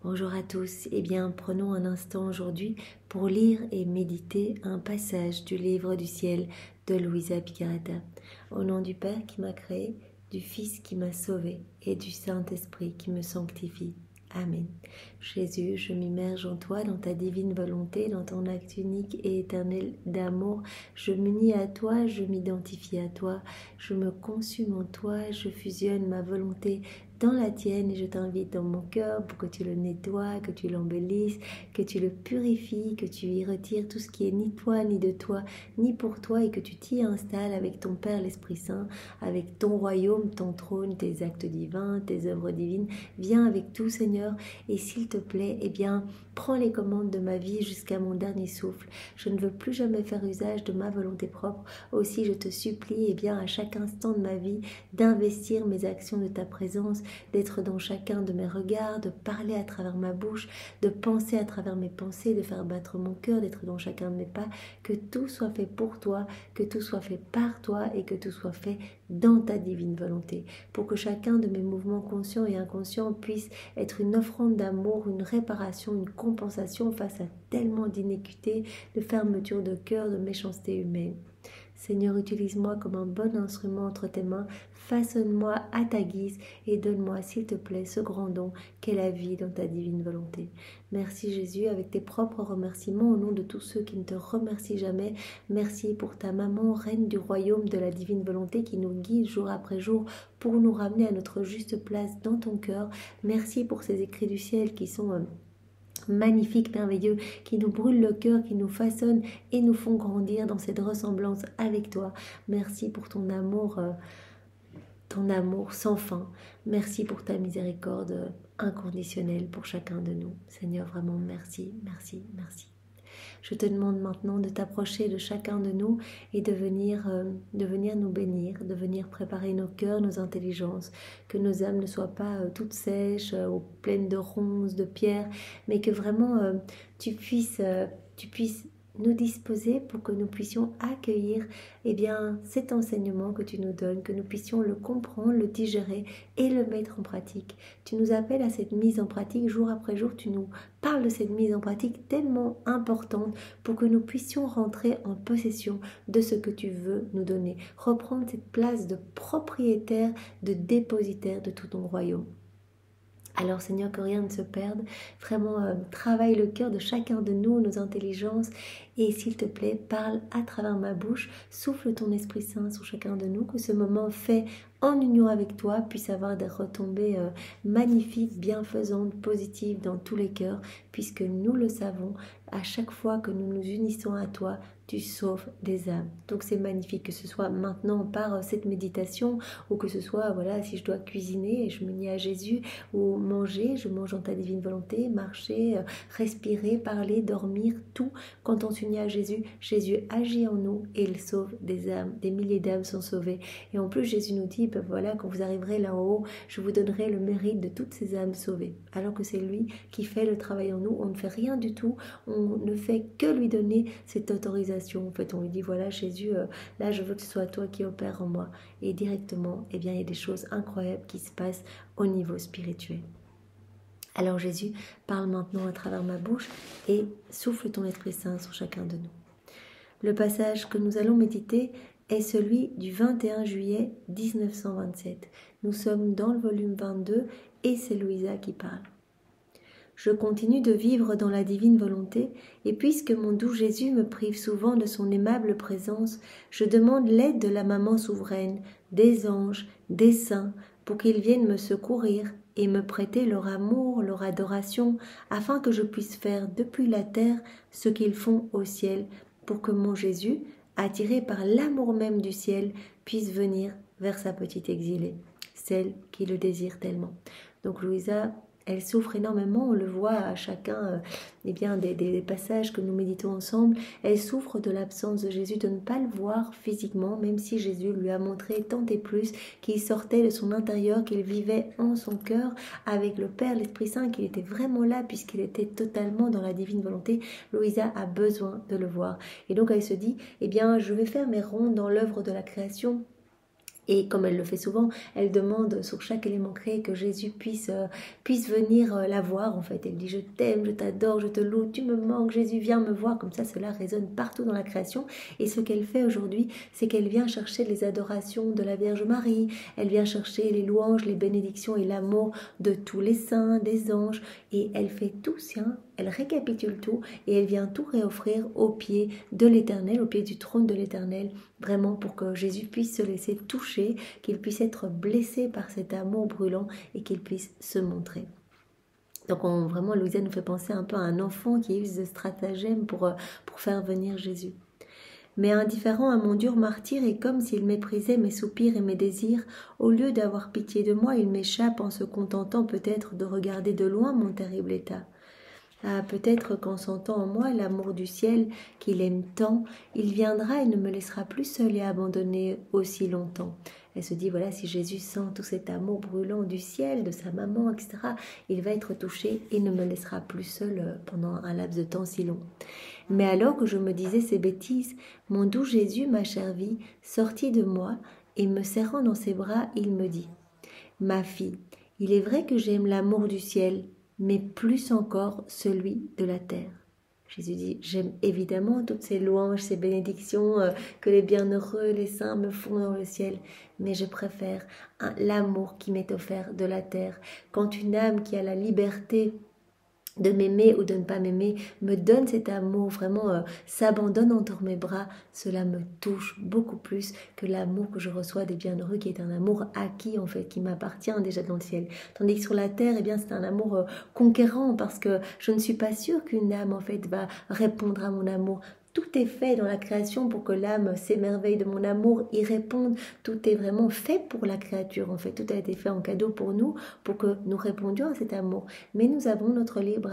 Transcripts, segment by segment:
Bonjour à tous, eh bien prenons un instant aujourd'hui pour lire et méditer un passage du livre du ciel de Luisa Piccarreta. Au nom du Père qui m'a créé, du Fils qui m'a sauvé et du Saint-Esprit qui me sanctifie. Amen. Jésus, je m'immerge en toi, dans ta divine volonté, dans ton acte unique et éternel d'amour. Je m'unis à toi, je m'identifie à toi, je me consume en toi, je fusionne ma volonté dans la tienne et je t'invite dans mon cœur pour que tu le nettoies, que tu l'embellisses, que tu le purifies, que tu y retires tout ce qui est ni toi, ni de toi, ni pour toi et que tu t'y installes avec ton Père l'Esprit Saint, avec ton royaume, ton trône, tes actes divins, tes œuvres divines. Viens avec tout Seigneur et s'il te plaît, eh bien, prends les commandes de ma vie jusqu'à mon dernier souffle. Je ne veux plus jamais faire usage de ma volonté propre. Aussi, je te supplie, eh bien, à chaque instant de ma vie, d'investir mes actions de ta présence, d'être dans chacun de mes regards, de parler à travers ma bouche, de penser à travers mes pensées, de faire battre mon cœur, d'être dans chacun de mes pas, que tout soit fait pour toi, que tout soit fait par toi et que tout soit fait dans ta divine volonté, pour que chacun de mes mouvements conscients et inconscients puisse être une offrande d'amour, une réparation, une compensation face à tellement d'inéquité, de fermeture de cœur, de méchanceté humaine. Seigneur, utilise-moi comme un bon instrument entre tes mains, façonne-moi à ta guise et donne-moi, s'il te plaît, ce grand don qu'est la vie dans ta divine volonté. Merci Jésus, avec tes propres remerciements au nom de tous ceux qui ne te remercient jamais. Merci pour ta maman, reine du royaume de la divine volonté qui nous guide jour après jour pour nous ramener à notre juste place dans ton cœur. Merci pour ces écrits du ciel qui sont magnifiques, merveilleux, qui nous brûlent le cœur, qui nous façonnent et nous font grandir dans cette ressemblance avec toi. Merci pour ton amour sans fin. Merci pour ta miséricorde inconditionnelle pour chacun de nous. Seigneur, vraiment merci, merci, merci. Je te demande maintenant de t'approcher de chacun de nous et de venir nous bénir, de venir préparer nos cœurs, nos intelligences, que nos âmes ne soient pas toutes sèches, ou pleines de ronces, de pierres, mais que vraiment tu puisses nous disposer pour que nous puissions accueillir cet enseignement que tu nous donnes, que nous puissions le comprendre, le digérer et le mettre en pratique. Tu nous appelles à cette mise en pratique jour après jour, tu nous parles de cette mise en pratique tellement importante pour que nous puissions rentrer en possession de ce que tu veux nous donner, reprendre cette place de propriétaire, de dépositaire de tout ton royaume. Alors Seigneur, que rien ne se perde, vraiment travaille le cœur de chacun de nous, nos intelligences, et s'il te plaît, parle à travers ma bouche, souffle ton Esprit Saint sur chacun de nous, que ce moment fait en union avec toi puisse avoir des retombées magnifiques, bienfaisantes, positives dans tous les cœurs, puisque nous le savons, à chaque fois que nous nous unissons à toi, tu sauves des âmes. Donc c'est magnifique, que ce soit maintenant par cette méditation, ou que ce soit, voilà, si je dois cuisiner et je m'unis à Jésus, ou manger, je mange en ta divine volonté, marcher, respirer, parler, dormir, tout. Quand on s'unit à Jésus, Jésus agit en nous et il sauve des âmes, des milliers d'âmes sont sauvées. Et en plus, Jésus nous dit, voilà, quand vous arriverez là-haut, je vous donnerai le mérite de toutes ces âmes sauvées. Alors que c'est lui qui fait le travail en nous, on ne fait rien du tout, on ne fait que lui donner cette autorisation. En fait, on lui dit, voilà Jésus, là je veux que ce soit toi qui opères en moi. Et directement, il y a des choses incroyables qui se passent au niveau spirituel. Alors Jésus, parle maintenant à travers ma bouche et souffle ton Esprit Saint sur chacun de nous. Le passage que nous allons méditer est celui du 21 juillet 1927. Nous sommes dans le volume 22 et c'est Luisa qui parle. Je continue de vivre dans la divine volonté, et puisque mon doux Jésus me prive souvent de son aimable présence, je demande l'aide de la maman souveraine, des anges, des saints, pour qu'ils viennent me secourir et me prêter leur amour, leur adoration, afin que je puisse faire depuis la terre ce qu'ils font au ciel, pour que mon Jésus, attiré par l'amour même du ciel, puisse venir vers sa petite exilée, celle qui le désire tellement. Donc Luisa, elle souffre énormément, on le voit à chacun des passages que nous méditons ensemble. Elle souffre de l'absence de Jésus, de ne pas le voir physiquement, même si Jésus lui a montré tant et plus qu'il sortait de son intérieur, qu'il vivait en son cœur avec le Père, l'Esprit Saint, qu'il était vraiment là puisqu'il était totalement dans la divine volonté. Luisa a besoin de le voir. Et donc elle se dit, je vais faire mes rondes dans l'œuvre de la création. Et comme elle le fait souvent, elle demande sur chaque élément créé que Jésus puisse venir la voir en fait. Elle dit je t'aime, je t'adore, je te loue, tu me manques, Jésus viens me voir. Comme ça, cela résonne partout dans la création. Et ce qu'elle fait aujourd'hui, c'est qu'elle vient chercher les adorations de la Vierge Marie, elle vient chercher les louanges, les bénédictions et l'amour de tous les saints, des anges. Et elle fait tout sien, elle récapitule tout et elle vient tout réoffrir au pied de l'Éternel, au pied du trône de l'Éternel, vraiment pour que Jésus puisse se laisser toucher, qu'il puisse être blessé par cet amour brûlant et qu'il puisse se montrer. Donc vraiment, Louisa nous fait penser un peu à un enfant qui use de stratagèmes pour faire venir Jésus. Mais indifférent à mon dur martyre et comme s'il méprisait mes soupirs et mes désirs, au lieu d'avoir pitié de moi, il m'échappe en se contentant peut-être de regarder de loin mon terrible état. Ah, peut-être qu'en sentant en moi l'amour du ciel qu'il aime tant, il viendra et ne me laissera plus seule et abandonnée aussi longtemps. Elle se dit, voilà, si Jésus sent tout cet amour brûlant du ciel, de sa maman, etc., il va être touché et ne me laissera plus seule pendant un laps de temps si long. Mais alors que je me disais ces bêtises, mon doux Jésus, ma chère vie, sortit de moi et me serrant dans ses bras, il me dit, « Ma fille, il est vrai que j'aime l'amour du ciel, mais plus encore celui de la terre. » Jésus dit, j'aime évidemment toutes ces louanges, ces bénédictions que les bienheureux, les saints me font dans le ciel, mais je préfère l'amour qui m'est offert de la terre. Quand une âme qui a la liberté de m'aimer ou de ne pas m'aimer, me donne cet amour, vraiment s'abandonne entre mes bras, cela me touche beaucoup plus que l'amour que je reçois des bienheureux, qui est un amour acquis en fait, qui m'appartient déjà dans le ciel. Tandis que sur la terre, eh bien, c'est un amour conquérant, parce que je ne suis pas sûre qu'une âme en fait va répondre à mon amour. Tout est fait dans la création pour que l'âme s'émerveille de mon amour, y réponde. Tout est vraiment fait pour la créature, en fait. Tout a été fait en cadeau pour nous, pour que nous répondions à cet amour. Mais nous avons notre libre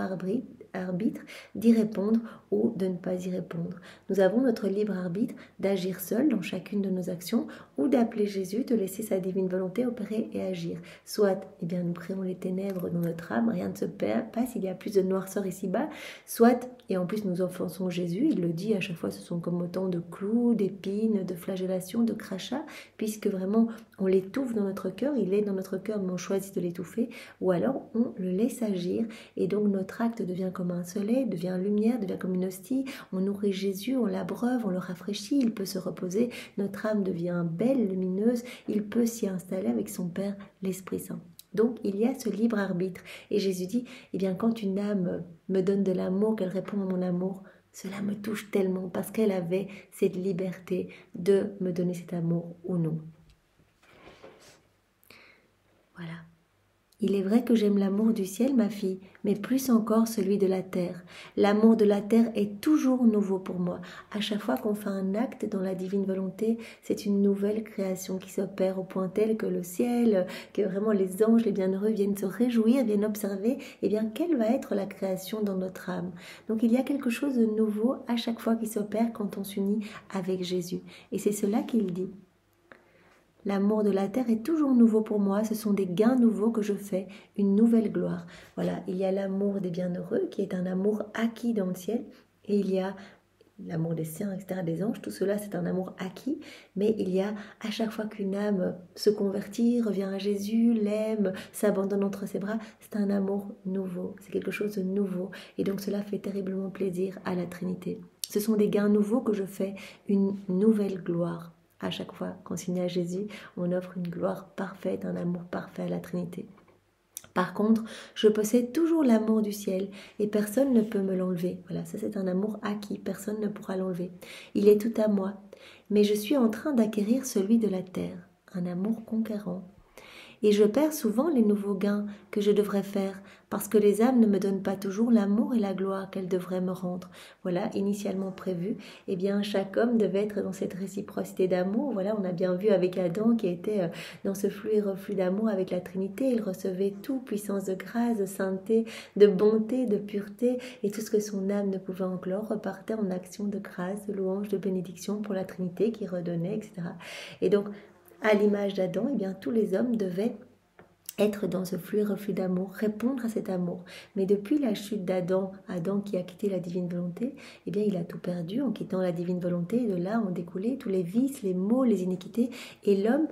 arbitre d'y répondre ou de ne pas y répondre. Nous avons notre libre arbitre d'agir seul dans chacune de nos actions ou d'appeler Jésus, de laisser sa divine volonté opérer et agir. Soit, eh bien, nous créons les ténèbres dans notre âme, rien ne se passe, il y a plus de noirceur ici-bas. Soit, et en plus nous offensons Jésus, il le dit à chaque fois, ce sont comme autant de clous, d'épines, de flagellations, de crachats, puisque vraiment on l'étouffe dans notre cœur, il est dans notre cœur, mais on choisit de l'étouffer, ou alors on le laisse agir, et donc notre acte devient comme un soleil, devient lumière, devient comme une hostie, on nourrit Jésus, on l'abreuve, on le rafraîchit, il peut se reposer, notre âme devient belle, lumineuse, il peut s'y installer avec son Père, l'Esprit Saint. Donc il y a ce libre arbitre, et Jésus dit, eh bien quand une âme me donne de l'amour, qu'elle répond à mon amour, cela me touche tellement parce qu'elle avait cette liberté de me donner cet amour ou non. Voilà. Il est vrai que j'aime l'amour du ciel, ma fille, mais plus encore celui de la terre. L'amour de la terre est toujours nouveau pour moi. À chaque fois qu'on fait un acte dans la divine volonté, c'est une nouvelle création qui s'opère au point tel que le ciel, que vraiment les anges, les bienheureux viennent se réjouir, viennent observer, eh bien, quelle va être la création dans notre âme. Donc il y a quelque chose de nouveau à chaque fois qui s'opère quand on s'unit avec Jésus. Et c'est cela qu'il dit. L'amour de la terre est toujours nouveau pour moi, ce sont des gains nouveaux que je fais, une nouvelle gloire. Voilà, il y a l'amour des bienheureux qui est un amour acquis dans le ciel, et il y a l'amour des saints, etc., des anges, tout cela c'est un amour acquis, mais il y a à chaque fois qu'une âme se convertit, revient à Jésus, l'aime, s'abandonne entre ses bras, c'est un amour nouveau, c'est quelque chose de nouveau, et donc cela fait terriblement plaisir à la Trinité. Ce sont des gains nouveaux que je fais, une nouvelle gloire. À chaque fois qu'on s'unit à Jésus, on offre une gloire parfaite, un amour parfait à la Trinité. Par contre, je possède toujours l'amour du ciel et personne ne peut me l'enlever. Voilà, ça c'est un amour acquis, personne ne pourra l'enlever. Il est tout à moi, mais je suis en train d'acquérir celui de la terre, un amour conquérant. Et je perds souvent les nouveaux gains que je devrais faire parce que les âmes ne me donnent pas toujours l'amour et la gloire qu'elles devraient me rendre. Voilà, initialement prévu, eh bien chaque homme devait être dans cette réciprocité d'amour. Voilà, on a bien vu avec Adam qui était dans ce flux et reflux d'amour avec la Trinité. Il recevait tout, puissance de grâce, de sainteté, de bonté, de pureté, et tout ce que son âme ne pouvait enclore repartait en action de grâce, de louange, de bénédiction pour la Trinité qui redonnait, etc. Et donc, à l'image d'Adam, eh bien tous les hommes devaient être dans ce flux et reflux d'amour, répondre à cet amour. Mais depuis la chute d'Adam, Adam qui a quitté la divine volonté, eh bien il a tout perdu en quittant la divine volonté, et de là ont découlé tous les vices, les maux, les iniquités, et l'homme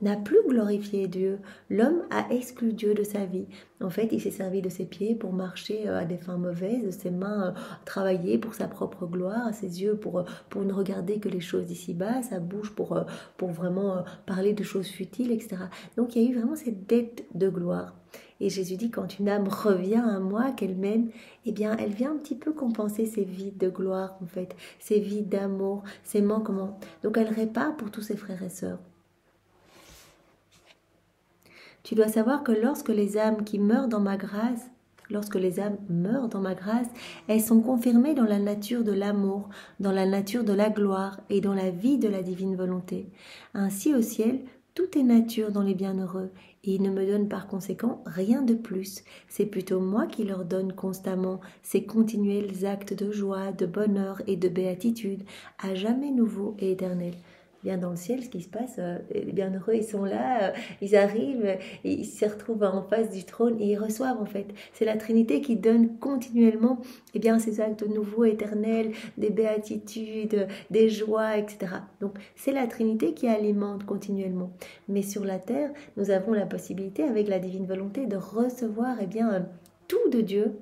n'a plus glorifié Dieu. L'homme a exclu Dieu de sa vie. En fait, il s'est servi de ses pieds pour marcher à des fins mauvaises, de ses mains travailler pour sa propre gloire, ses yeux pour ne regarder que les choses d'ici-bas, sa bouche pour vraiment parler de choses futiles, etc. Donc il y a eu vraiment cette dette de gloire. Et Jésus dit, quand une âme revient à moi, qu'elle m'aime, eh bien, elle vient un petit peu compenser ses vides de gloire, en fait, ses vides d'amour, ses manquements. Donc elle répare pour tous ses frères et sœurs. Tu dois savoir que lorsque les âmes qui meurent dans ma grâce, elles sont confirmées dans la nature de l'amour, dans la nature de la gloire et dans la vie de la divine volonté. Ainsi au ciel, tout est nature dans les bienheureux, et ils ne me donnent par conséquent rien de plus. C'est plutôt moi qui leur donne constamment ces continuels actes de joie, de bonheur et de béatitude, à jamais nouveaux et éternels. Bien dans le ciel, ce qui se passe, les bienheureux, ils sont là, ils arrivent, et ils se retrouvent en face du trône et ils reçoivent en fait. C'est la Trinité qui donne continuellement ces actes nouveaux, éternels, des béatitudes, des joies, etc. Donc c'est la Trinité qui alimente continuellement. Mais sur la terre, nous avons la possibilité, avec la divine volonté, de recevoir tout de Dieu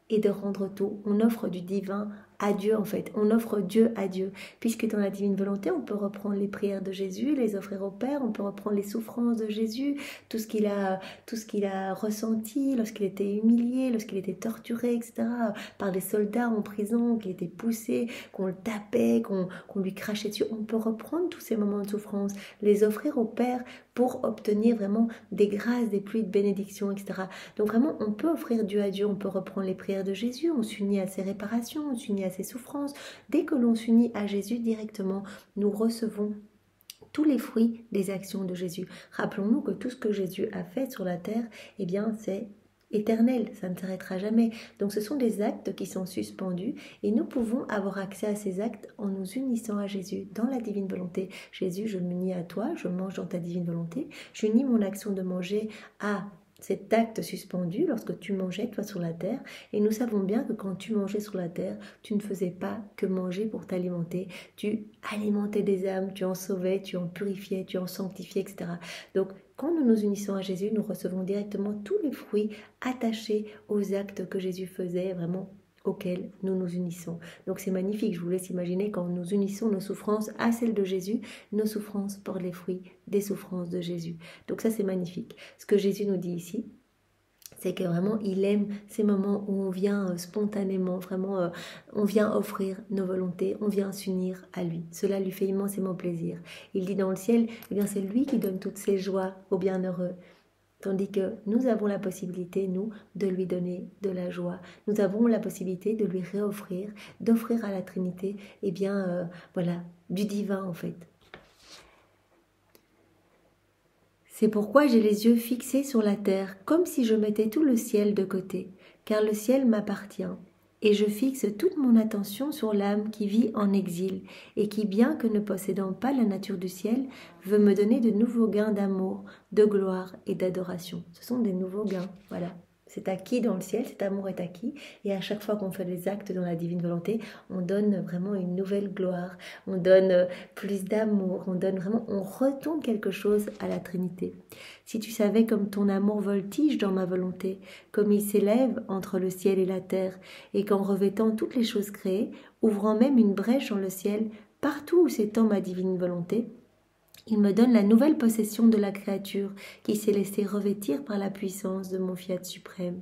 et de rendre tout. On offre du divin à Dieu en fait, on offre Dieu à Dieu, puisque dans la divine volonté, on peut reprendre les prières de Jésus, les offrir au Père, on peut reprendre les souffrances de Jésus, tout ce qu'il a ressenti lorsqu'il était humilié, lorsqu'il était torturé, etc., par des soldats en prison, qu'il était poussé, qu'on le tapait, qu'on lui crachait dessus. On peut reprendre tous ces moments de souffrance, les offrir au Père pour obtenir vraiment des grâces, des pluies de bénédictions, etc. Donc vraiment, on peut offrir Dieu à Dieu, on peut reprendre les prières de Jésus, on s'unit à ses réparations, on s'unit à ses souffrances. Dès que l'on s'unit à Jésus directement, nous recevons tous les fruits des actions de Jésus. Rappelons-nous que tout ce que Jésus a fait sur la terre, c'est éternel, ça ne s'arrêtera jamais. Donc ce sont des actes qui sont suspendus et nous pouvons avoir accès à ces actes en nous unissant à Jésus dans la divine volonté. Jésus, je m'unis à toi, je mange dans ta divine volonté, j'unis mon action de manger à cet acte suspendu lorsque tu mangeais toi sur la terre, et nous savons bien que quand tu mangeais sur la terre, tu ne faisais pas que manger pour t'alimenter, tu alimentais des âmes, tu en sauvais, tu en purifiais, tu en sanctifiais, etc. Donc quand nous nous unissons à Jésus, nous recevons directement tous les fruits attachés aux actes que Jésus faisait, vraiment auxquels nous nous unissons. Donc c'est magnifique, je vous laisse imaginer quand nous unissons nos souffrances à celles de Jésus, nos souffrances portent les fruits des souffrances de Jésus. Donc ça c'est magnifique. Ce que Jésus nous dit ici, c'est que vraiment il aime ces moments où on vient spontanément, vraiment on vient offrir nos volontés, on vient s'unir à lui. Cela lui fait immensément plaisir. Il dit dans le ciel, c'est lui qui donne toutes ces joies aux bienheureux. Tandis que nous avons la possibilité, nous, de lui donner de la joie. Nous avons la possibilité de lui réoffrir, d'offrir à la Trinité, du divin en fait. C'est pourquoi j'ai les yeux fixés sur la terre, comme si je mettais tout le ciel de côté, car le ciel m'appartient. Et je fixe toute mon attention sur l'âme qui vit en exil, et qui, bien que ne possédant pas la nature du ciel, veut me donner de nouveaux gains d'amour, de gloire et d'adoration. Ce sont des nouveaux gains, voilà. C'est acquis dans le ciel, cet amour est acquis, et à chaque fois qu'on fait des actes dans la divine volonté, on donne vraiment une nouvelle gloire, on donne plus d'amour, on retourne quelque chose à la Trinité. Si tu savais comme ton amour voltige dans ma volonté, comme il s'élève entre le ciel et la terre, et qu'en revêtant toutes les choses créées, ouvrant même une brèche dans le ciel, partout où s'étend ma divine volonté, il me donne la nouvelle possession de la créature qui s'est laissée revêtir par la puissance de mon fiat suprême.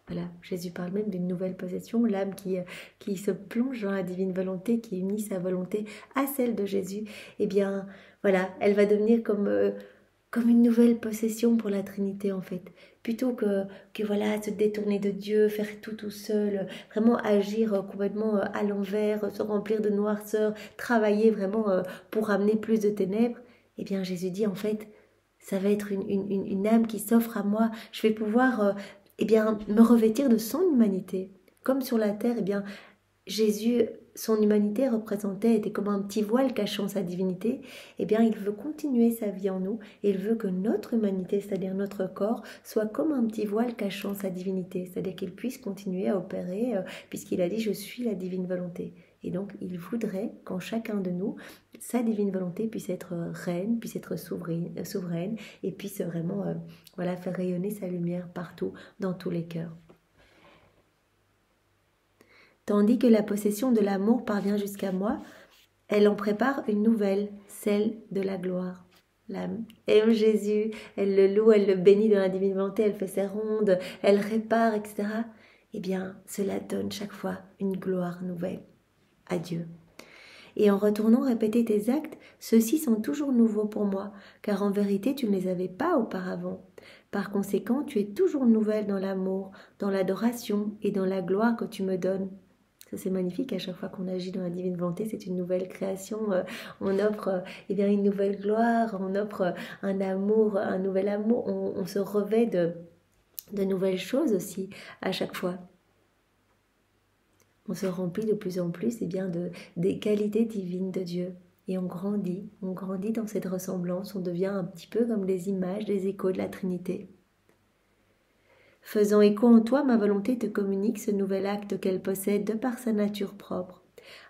Voilà, Jésus parle même d'une nouvelle possession, l'âme qui se plonge dans la divine volonté, qui unit sa volonté à celle de Jésus. Elle va devenir comme une nouvelle possession pour la Trinité en fait. Plutôt que se détourner de Dieu, faire tout seul, vraiment agir complètement à l'envers, se remplir de noirceur, travailler vraiment pour amener plus de ténèbres, Jésus dit en fait, ça va être une âme qui s'offre à moi, je vais pouvoir me revêtir de son humanité. Comme sur la terre, Jésus, son humanité était comme un petit voile cachant sa divinité. Il veut continuer sa vie en nous et il veut que notre humanité, c'est-à-dire notre corps, soit comme un petit voile cachant sa divinité, c'est-à-dire qu'il puisse continuer à opérer puisqu'il a dit « je suis la divine volonté ». Et donc, il voudrait qu'en chacun de nous, sa divine volonté puisse être reine, puisse être souveraine et puisse vraiment voilà, faire rayonner sa lumière partout, dans tous les cœurs. Tandis que la possession de l'amour parvient jusqu'à moi, elle en prépare une nouvelle, celle de la gloire. L'âme aime Jésus, elle le loue, elle le bénit dans la divine volonté, elle fait ses rondes, elle répare, etc. Eh bien, cela donne chaque fois une gloire nouvelle à Dieu. Et en retournant répéter tes actes, ceux-ci sont toujours nouveaux pour moi, car en vérité tu ne les avais pas auparavant. Par conséquent, tu es toujours nouvelle dans l'amour, dans l'adoration et dans la gloire que tu me donnes. Ça c'est magnifique, à chaque fois qu'on agit dans la divine volonté, c'est une nouvelle création, on offre eh bien, une nouvelle gloire, on offre un amour, un nouvel amour, on se revêt de nouvelles choses aussi à chaque fois. On se remplit de plus en plus des qualités divines de Dieu. Et on grandit dans cette ressemblance, on devient un petit peu comme des images, des échos de la Trinité. Faisant écho en toi, ma volonté te communique ce nouvel acte qu'elle possède de par sa nature propre.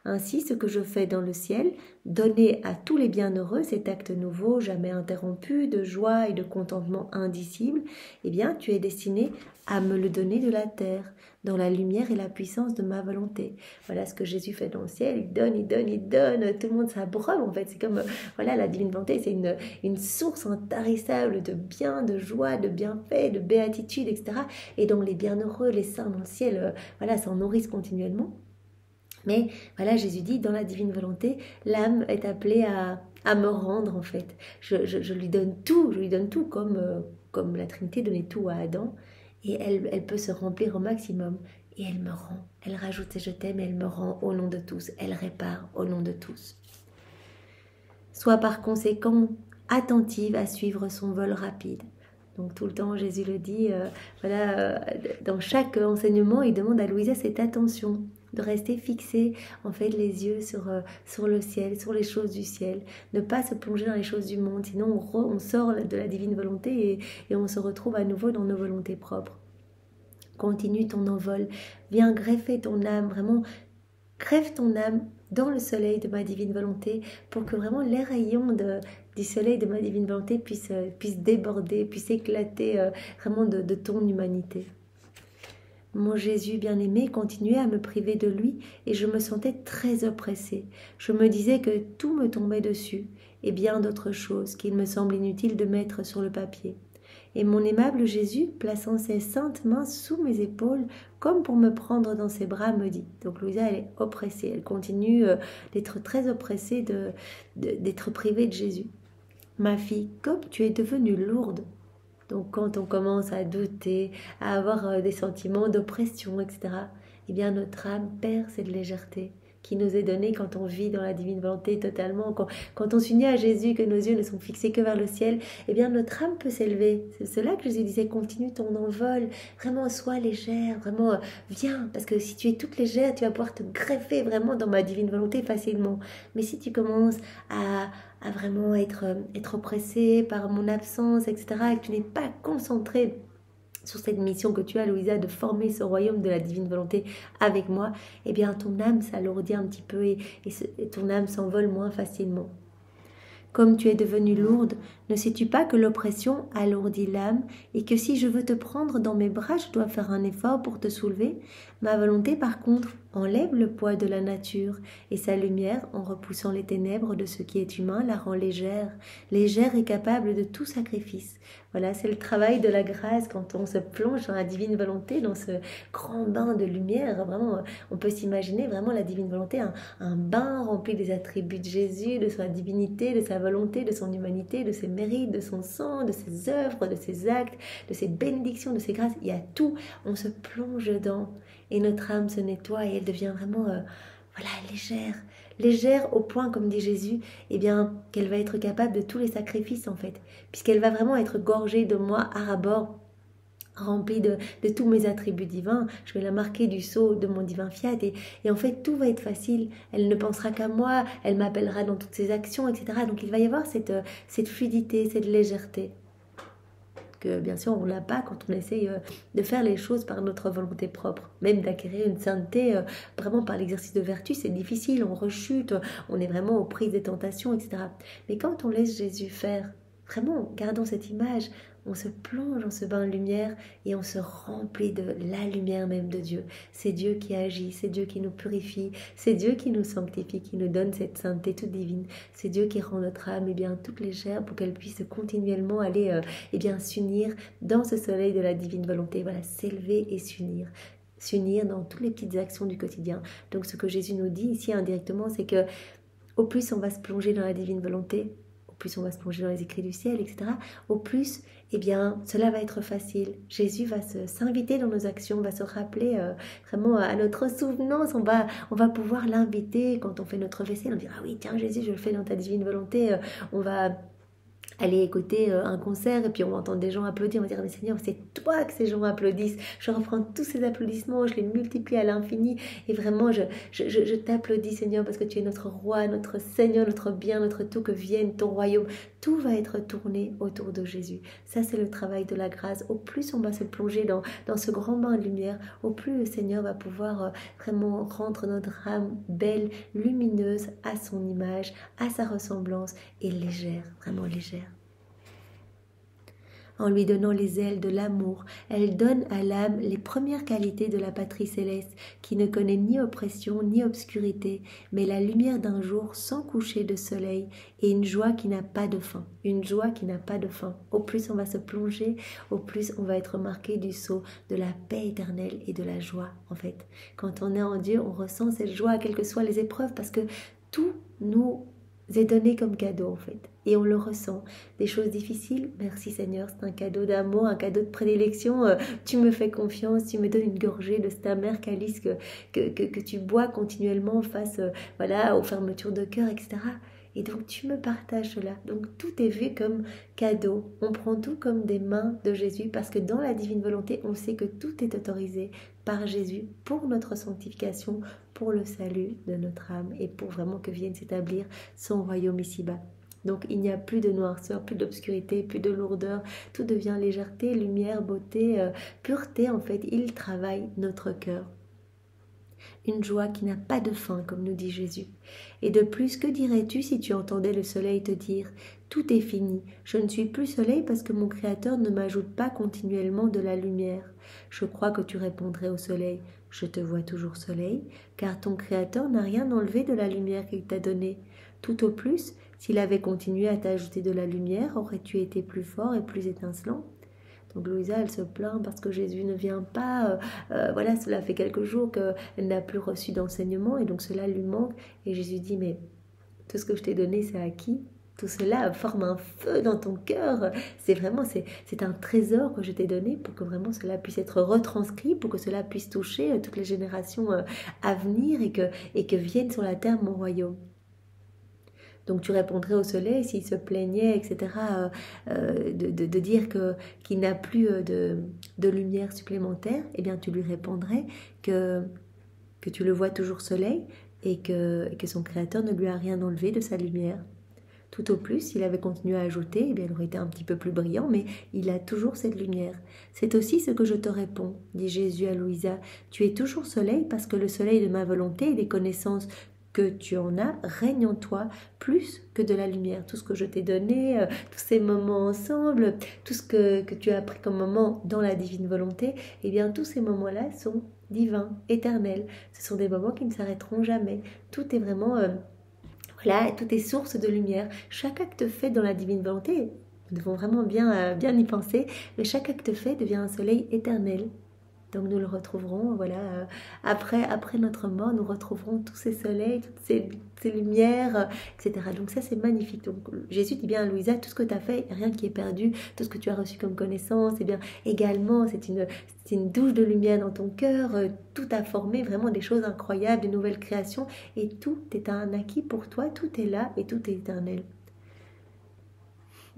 Ainsi, ce que je fais dans le ciel, donner à tous les bienheureux cet acte nouveau, jamais interrompu, de joie et de contentement indicible, eh bien, tu es destiné à me le donner de la terre, dans la lumière et la puissance de ma volonté. Voilà ce que Jésus fait dans le ciel, il donne, tout le monde s'abreuve en fait. C'est comme, voilà, la divine volonté, c'est une source intarissable de bien, de joie, de bienfaits, de béatitude, etc. Et donc les bienheureux, les saints dans le ciel, voilà, s'en nourrissent continuellement. Mais voilà, Jésus dit, dans la divine volonté, l'âme est appelée à me rendre en fait. Je lui donne tout, comme la Trinité donnait tout à Adam. Et elle peut se remplir au maximum. Et elle me rend. Elle rajoute ses je t'aime et elle me rend au nom de tous. Elle répare au nom de tous. Sois par conséquent attentive à suivre son vol rapide. Donc tout le temps, Jésus le dit, dans chaque enseignement, il demande à Louisa cette attention, de rester fixé en fait les yeux sur le ciel, sur les choses du ciel, ne pas se plonger dans les choses du monde, sinon on sort de la divine volonté et on se retrouve à nouveau dans nos volontés propres. Continue ton envol, viens greffer ton âme, vraiment greffe ton âme dans le soleil de ma divine volonté pour que vraiment les rayons du soleil de ma divine volonté puissent déborder, puissent éclater vraiment de ton humanité. Mon Jésus bien-aimé continuait à me priver de lui et je me sentais très oppressée. Je me disais que tout me tombait dessus et bien d'autres choses qu'il me semble inutile de mettre sur le papier. Et mon aimable Jésus, plaçant ses saintes mains sous mes épaules, comme pour me prendre dans ses bras, me dit. Donc Louisa, elle est oppressée, elle continue d'être très oppressée, d'être privée de Jésus. Ma fille, comme tu es devenue lourde. Donc quand on commence à douter, à avoir des sentiments d'oppression, etc., eh bien notre âme perd cette légèreté qui nous est donnée quand on vit dans la divine volonté totalement, quand on s'unit à Jésus, que nos yeux ne sont fixés que vers le ciel, eh bien notre âme peut s'élever. C'est cela que Jésus disait, continue ton envol, vraiment sois légère, vraiment viens, parce que si tu es toute légère, tu vas pouvoir te greffer vraiment dans ma divine volonté facilement. Mais si tu commences à vraiment être oppressé par mon absence, etc., et que tu n'es pas concentré sur cette mission que tu as, Louisa, de former ce royaume de la divine volonté avec moi, eh bien ton âme s'alourdit un petit peu et ton âme s'envole moins facilement. Comme tu es devenue lourde, ne sais-tu pas que l'oppression alourdit l'âme et que si je veux te prendre dans mes bras, je dois faire un effort pour te soulever? Ma volonté, par contre, enlève le poids de la nature et sa lumière, en repoussant les ténèbres de ce qui est humain, la rend légère et capable de tout sacrifice. Voilà, c'est le travail de la grâce quand on se plonge dans la divine volonté, dans ce grand bain de lumière. Vraiment, on peut s'imaginer vraiment la divine volonté, un bain rempli des attributs de Jésus, de sa divinité, de sa volonté, de son humanité, de ses mérites, de son sang, de ses œuvres, de ses actes, de ses bénédictions, de ses grâces. Il y a tout, on se plonge dedans et notre âme se nettoie et elle devient vraiment légère au point, comme dit Jésus, eh bien qu'elle va être capable de tous les sacrifices en fait, puisqu'elle va vraiment être gorgée de moi à ras-bord, remplie de tous mes attributs divins. Je vais la marquer du sceau de mon divin fiat et en fait tout va être facile. Elle ne pensera qu'à moi, elle m'appellera dans toutes ses actions, etc. Donc il va y avoir cette fluidité, cette légèreté. que bien sûr on l'a pas quand on essaye de faire les choses par notre volonté propre, même d'acquérir une sainteté vraiment par l'exercice de vertu, c'est difficile, on rechute, on est vraiment aux prises des tentations, etc. Mais quand on laisse Jésus faire, vraiment, gardons cette image, on se plonge dans ce bain de lumière et on se remplit de la lumière même de Dieu. C'est Dieu qui agit, c'est Dieu qui nous purifie, c'est Dieu qui nous sanctifie, qui nous donne cette sainteté toute divine. C'est Dieu qui rend notre âme toute légère pour qu'elle puisse continuellement aller s'unir dans ce soleil de la divine volonté. Voilà, s'élever et s'unir dans toutes les petites actions du quotidien. Donc ce que Jésus nous dit ici indirectement, c'est que au plus on va se plonger dans la divine volonté, au plus on va se plonger dans les écrits du ciel, etc., au plus, cela va être facile. Jésus va s'inviter dans nos actions, va se rappeler vraiment à notre souvenance. On va pouvoir l'inviter quand on fait notre vaisselle. On dira, ah oui, tiens Jésus, je le fais dans ta divine volonté. On va aller écouter un concert et puis on va entendre des gens applaudir, on va dire mais Seigneur c'est toi que ces gens applaudissent, je reprends tous ces applaudissements, je les multiplie à l'infini et vraiment je t'applaudis Seigneur parce que tu es notre roi, notre Seigneur, notre bien, notre tout, que vienne ton royaume, tout va être tourné autour de Jésus. Ça c'est le travail de la grâce. Au plus on va se plonger dans ce grand bain de lumière, au plus le Seigneur va pouvoir vraiment rendre notre âme belle, lumineuse à son image, à sa ressemblance et légère, vraiment légère. En lui donnant les ailes de l'amour, elle donne à l'âme les premières qualités de la patrie céleste, qui ne connaît ni oppression ni obscurité, mais la lumière d'un jour sans coucher de soleil et une joie qui n'a pas de fin. Une joie qui n'a pas de fin. Au plus on va se plonger, au plus on va être marqué du sceau de la paix éternelle et de la joie, en fait. Quand on est en Dieu, on ressent cette joie, quelles que soient les épreuves, parce que tout nous est donné comme cadeau en fait, et on le ressent. Des choses difficiles, merci Seigneur, c'est un cadeau d'amour, un cadeau de prédilection, tu me fais confiance, tu me donnes une gorgée de cet amer calice que tu bois continuellement face aux fermetures de cœur, etc. Et donc tu me partages cela. Donc tout est vu comme cadeau. On prend tout comme des mains de Jésus parce que dans la divine volonté, on sait que tout est autorisé par Jésus pour notre sanctification, pour le salut de notre âme et pour vraiment que vienne s'établir son royaume ici-bas. Donc il n'y a plus de noirceur, plus d'obscurité, plus de lourdeur. Tout devient légèreté, lumière, beauté, pureté en fait. Il travaille notre cœur. Une joie qui n'a pas de fin, comme nous dit Jésus. Et de plus, que dirais-tu si tu entendais le soleil te dire « Tout est fini, je ne suis plus soleil parce que mon Créateur ne m'ajoute pas continuellement de la lumière. » Je crois que tu répondrais au soleil « Je te vois toujours soleil, car ton Créateur n'a rien enlevé de la lumière qu'il t'a donnée. Tout au plus, s'il avait continué à t'ajouter de la lumière, aurais-tu été plus fort et plus étincelant ?» Donc Louisa, elle se plaint parce que Jésus ne vient pas. Cela fait quelques jours qu'elle n'a plus reçu d'enseignement et donc cela lui manque. Et Jésus dit, mais tout ce que je t'ai donné, c'est à qui ? Tout cela forme un feu dans ton cœur. C'est un trésor que je t'ai donné pour que vraiment cela puisse être retranscrit, pour que cela puisse toucher toutes les générations à venir et que vienne sur la terre mon royaume. Donc tu répondrais au soleil s'il se plaignait, etc., de dire qu'il n'a plus de lumière supplémentaire, eh bien tu lui répondrais que tu le vois toujours soleil et que son Créateur ne lui a rien enlevé de sa lumière. Tout au plus, s'il avait continué à ajouter, eh bien, il aurait été un petit peu plus brillant, mais il a toujours cette lumière. C'est aussi ce que je te réponds, dit Jésus à Louisa. Tu es toujours soleil parce que le soleil de ma volonté et des connaissances que tu en as règne en toi plus que de la lumière. Tout ce que je t'ai donné, tous ces moments ensemble, tout ce que tu as appris comme moment dans la divine volonté, eh bien tous ces moments-là sont divins, éternels. Ce sont des moments qui ne s'arrêteront jamais. Tout est vraiment, tout est source de lumière. Chaque acte fait dans la divine volonté, nous devons vraiment bien y penser, mais chaque acte fait devient un soleil éternel. Donc nous le retrouverons, après notre mort, nous retrouverons tous ces soleils, toutes ces lumières, etc. Donc ça c'est magnifique. Donc Jésus dit bien à Louisa, tout ce que tu as fait, rien qui est perdu, tout ce que tu as reçu comme connaissance, eh bien également c'est une douche de lumière dans ton cœur, tout a formé vraiment des choses incroyables, des nouvelles créations, et tout est un acquis pour toi, tout est là et tout est éternel.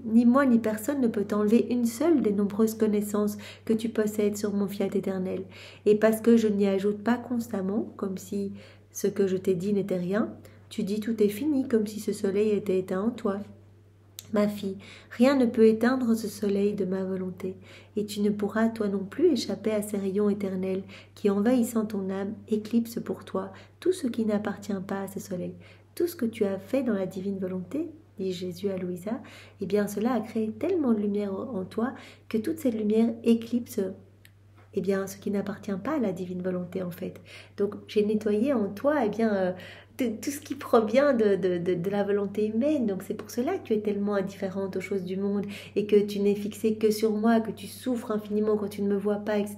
Ni moi ni personne ne peut t'enlever une seule des nombreuses connaissances que tu possèdes sur mon fiat éternel. Et parce que je n'y ajoute pas constamment, comme si ce que je t'ai dit n'était rien, tu dis tout est fini, comme si ce soleil était éteint en toi. Ma fille, rien ne peut éteindre ce soleil de ma volonté, et tu ne pourras toi non plus échapper à ces rayons éternels qui, envahissant ton âme, éclipsent pour toi tout ce qui n'appartient pas à ce soleil. Tout ce que tu as fait dans la divine volonté, dit Jésus à Louisa, eh bien cela a créé tellement de lumière en toi que toute cette lumière éclipse eh bien, ce qui n'appartient pas à la divine volonté en fait. Donc j'ai nettoyé en toi tout ce qui provient de la volonté humaine. Donc c'est pour cela que tu es tellement indifférente aux choses du monde et que tu n'es fixée que sur moi, que tu souffres infiniment quand tu ne me vois pas, etc.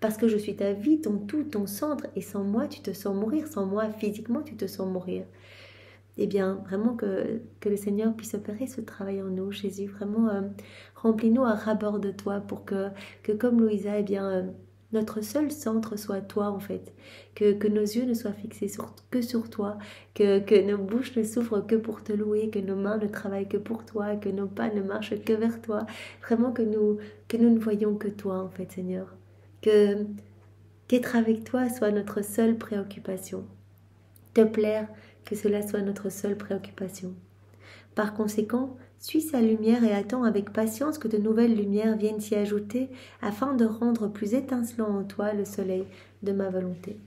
Parce que je suis ta vie, ton tout, ton centre, et sans moi tu te sens mourir, sans moi physiquement tu te sens mourir. Eh bien, vraiment que le Seigneur puisse opérer ce travail en nous, Jésus. Vraiment, remplis-nous à ras-bord de toi pour que comme Louisa, eh bien, notre seul centre soit toi, en fait. Que nos yeux ne soient fixés que sur toi, que nos bouches ne s'ouvrent que pour te louer, que nos mains ne travaillent que pour toi, que nos pas ne marchent que vers toi. Vraiment que nous ne voyons que toi, en fait, Seigneur. Qu'être avec toi soit notre seule préoccupation. Te plaire, que cela soit notre seule préoccupation. Par conséquent, suis sa lumière et attends avec patience que de nouvelles lumières viennent s'y ajouter afin de rendre plus étincelant en toi le soleil de ma volonté.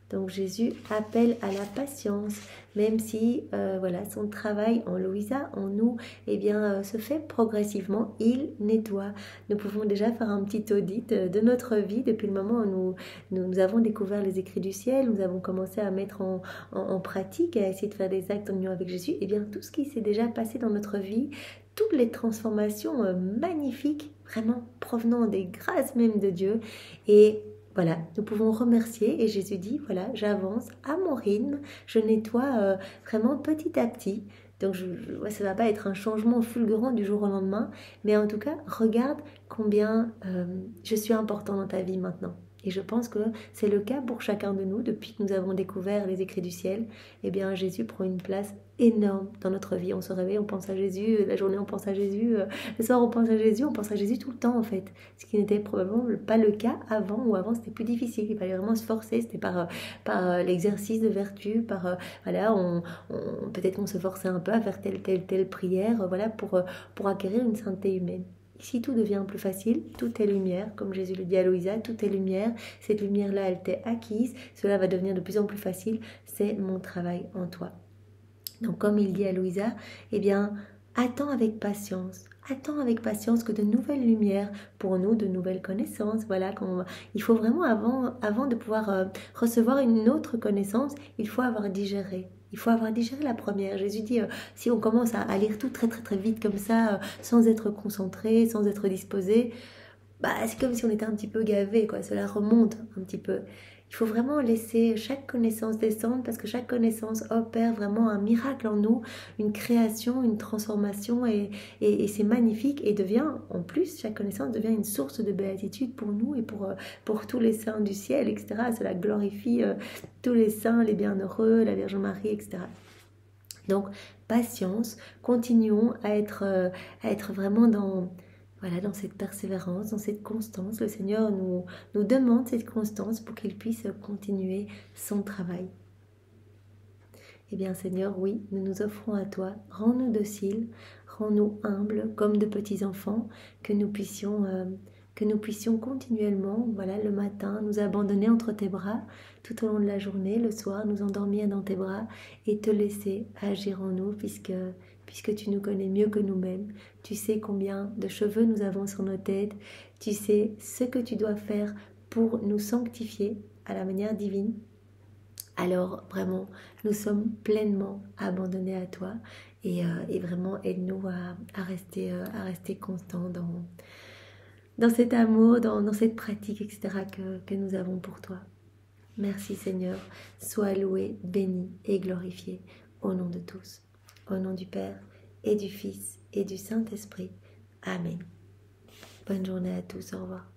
Donc Jésus appelle à la patience, même si voilà, son travail en Louisa, en nous, eh bien, se fait progressivement. Il nettoie. Nous pouvons déjà faire un petit audit de notre vie depuis le moment où nous avons découvert les écrits du ciel, nous avons commencé à mettre en pratique, à essayer de faire des actes en union avec Jésus. Eh bien, tout ce qui s'est déjà passé dans notre vie, toutes les transformations magnifiques, vraiment provenant des grâces même de Dieu. Et voilà, nous pouvons remercier et Jésus dit, voilà, j'avance à mon rythme, je nettoie vraiment petit à petit. Donc ça ne va pas être un changement fulgurant du jour au lendemain, mais en tout cas, regarde combien je suis important dans ta vie maintenant. Et je pense que c'est le cas pour chacun de nous. Depuis que nous avons découvert les écrits du ciel, eh bien Jésus prend une place énorme dans notre vie. On se réveille, on pense à Jésus, la journée on pense à Jésus, le soir on pense à Jésus tout le temps en fait. Ce qui n'était probablement pas le cas avant, ou avant c'était plus difficile, il fallait vraiment se forcer, c'était par l'exercice de vertu, voilà, peut-être qu'on se forçait un peu à faire telle prière, voilà, pour acquérir une sainteté humaine. Ici, tout devient plus facile, tout est lumière, comme Jésus le dit à Louisa, tout est lumière, cette lumière-là, elle t'est acquise, cela va devenir de plus en plus facile, c'est mon travail en toi. Donc, comme il dit à Louisa, eh bien, attends avec patience que de nouvelles lumières pour nous, de nouvelles connaissances, voilà, il faut vraiment, avant de pouvoir recevoir une autre connaissance, il faut avoir digéré. Il faut avoir digéré la première. Jésus dit, si on commence à lire tout très très très vite comme ça, sans être concentré, sans être disposé, bah, c'est comme si on était un petit peu gavé, quoi. Cela remonte un petit peu. Il faut vraiment laisser chaque connaissance descendre parce que chaque connaissance opère vraiment un miracle en nous, une création, une transformation et c'est magnifique et devient, en plus, chaque connaissance devient une source de béatitude pour nous et pour tous les saints du ciel, etc. Cela glorifie tous les saints, les bienheureux, la Vierge Marie, etc. Donc, patience, continuons à être vraiment dans cette persévérance, dans cette constance. Le Seigneur nous demande cette constance pour qu'il puisse continuer son travail. Eh bien Seigneur, oui, nous nous offrons à toi. Rends-nous dociles, rends-nous humbles comme de petits enfants, que nous puissions continuellement, voilà, le matin, nous abandonner entre tes bras, tout au long de la journée, le soir, nous endormir dans tes bras et te laisser agir en nous puisque tu nous connais mieux que nous-mêmes. Tu sais combien de cheveux nous avons sur nos têtes. Tu sais ce que tu dois faire pour nous sanctifier à la manière divine. Alors vraiment, nous sommes pleinement abandonnés à toi et vraiment aide-nous à rester constants dans cet amour, dans cette pratique, etc. que nous avons pour toi. Merci Seigneur, sois loué, béni et glorifié au nom de tous. Au nom du Père et du Fils et du Saint-Esprit. Amen. Bonne journée à tous, au revoir.